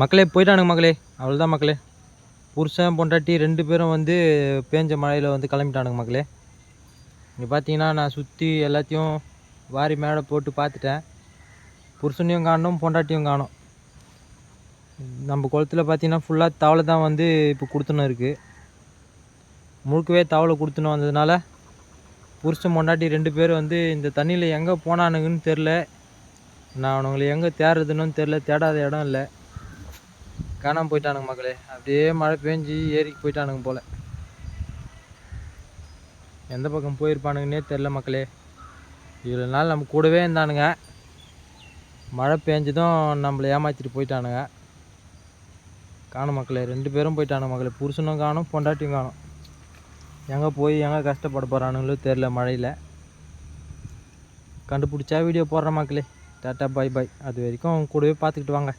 மக்களே போயிட்டானுங்க மக்களே. அவ்வளோதான் மக்களே. புருஷன் பொண்டாட்டி 2 பேரும் வந்து பேஞ்ச மழையில் வந்து கிளம்பிட்டானுங்க மக்களே. இங்கே பார்த்தீங்கன்னா நான் சுற்றி எல்லாத்தையும் வாரி மேலே போட்டு பார்த்துட்டேன். புருஷனையும் காணும் பொண்டாட்டியும் காணும். நம்ம குளத்தில் பார்த்தீங்கன்னா ஃபுல்லாக தவளை தான் வந்து இப்போ கொடுத்துன்னு இருக்குது. முழுக்கவே தவளை கொடுத்துன்னு வந்ததுனால புருஷன் பொண்டாட்டி 2 பேர் வந்து இந்த தண்ணியில் எங்கே போனானுங்கன்னு தெரில. நான் அவனுங்களை எங்கே தேடுறதுன்னு தெரில. தேடாத இடம் இல்லை. காணாமல் போயிட்டானுங்க மக்களே. அப்படியே மழை பெஞ்சி ஏறிக்கு போயிட்டானுங்க போல். எந்த பக்கம் போயிருப்பானுங்கன்னே தெரில மக்களே. இவ்வளோ நாள் நம்ம கூடவே இருந்தானுங்க. மழை பெஞ்சதும் நம்மளை ஏமாற்றிட்டு போயிட்டானுங்க. காணும் மக்களே. 2 பேரும் போயிட்டானுங்க மக்களே. புருஷனும் காணும் பொண்டாட்டியும் காணும். எங்கே போய் எங்கே கஷ்டப்பட போகிறானுங்களோ தெரில மழையில். கண்டுபிடிச்சா வீடியோ போடுற மக்களே. டாட்டா பாய் பாய். அது வரைக்கும் கூடவே பார்த்துக்கிட்டு வாங்க.